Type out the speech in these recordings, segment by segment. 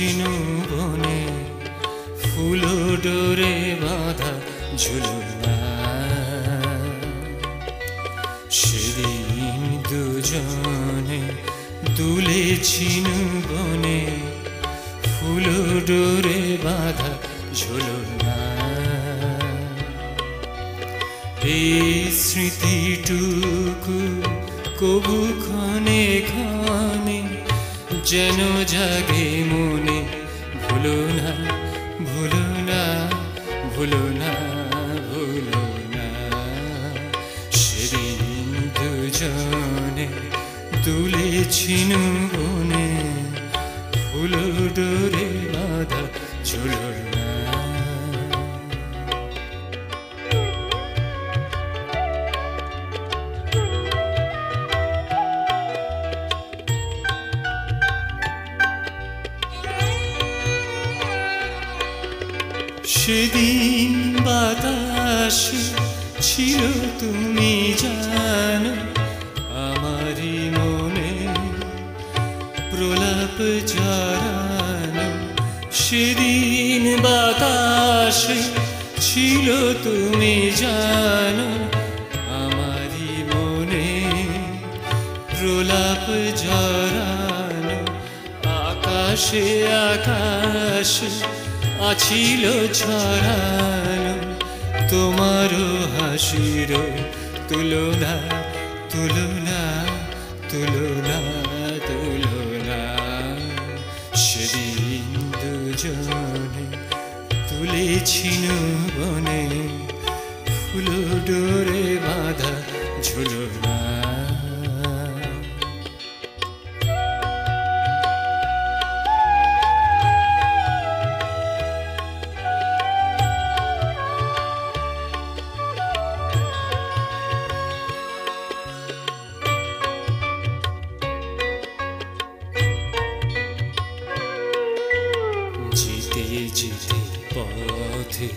দুলেছিনু বনে ফুলো ডোরে বাঁধা ঝুলনা সেদিন দুজনে দুলেছিনু বনে ফুলো ডোরে বাঁধা ঝুলনা এই স্মৃতিটুকু কবু ক্ষণে ক্ষণে যেন জাগে মনে ভুলো না ভুলো না ভুলো না ভুলো না সেদিন দুজনে দুলেছিনু বনে ফুলো ডোরে বাঁধা ঝুলনা সেদিন বাতাসে ছিল তুমি জানো আমারই মনে প্রলাপ ঝরানো সেদিন বাতাসে ছিল তুমি জানো আমারই মনে প্রলাপ ঝরানো আকাশে আকাশে আছিল ছড়ানো তোমারও হাসির তুলনা তুলনা তুলনা তুলনা সেদিন দুজনে তুলেছিনু বনে ফুলো ডোরে বাঁধা ঝুলনা যেতে পথে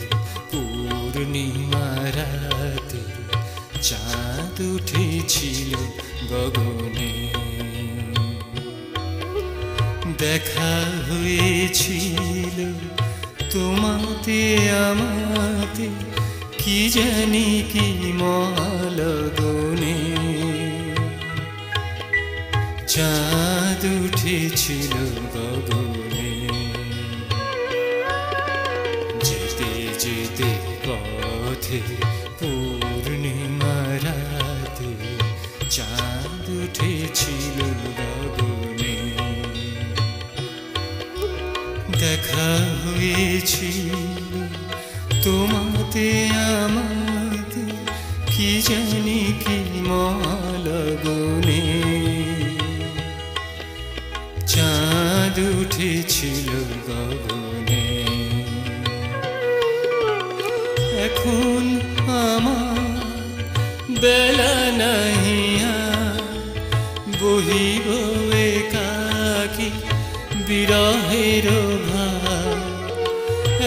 পূর্ণিমা রাতে চাঁদ উঠেছিল গগনে দেখা হয়েছিল তোমাতে আমাতে কি জানি কি মহালগনে চাঁদ উঠেছিল গগনে যেতে পথে পূর্ণিমা রাতে চাঁদ উঠেছিল গগনে দেখা হয়েছিল তোমাতে আমাতে কি জানি কি মহালগনে চাঁদ উঠেছিল গগনে এখন আমার বেলা নাহিয়া বহিব একাকী বিরহের ভাব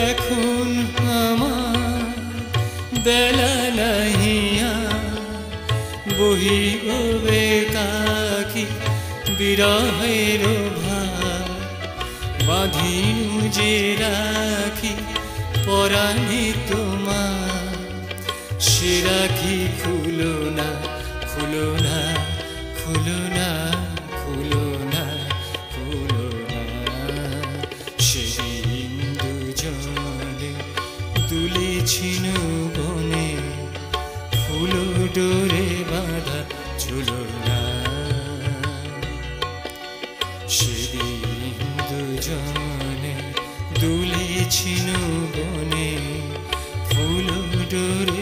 এখন আমার বেলা নাহিয়া বহিব একাকী বিরহের ভাব বাঁধিনু যে রাখি পরাণে তোমার সে রাখি খুলো না খুলো না খুলো না খুলো না খুলো না সেদিন দুজনে দুলেছিনু বনে ফুলো ডোরে বাঁধা ঝুলনা সেদিন দুজনে দুলেছিনু বনে ফুলো ডোরে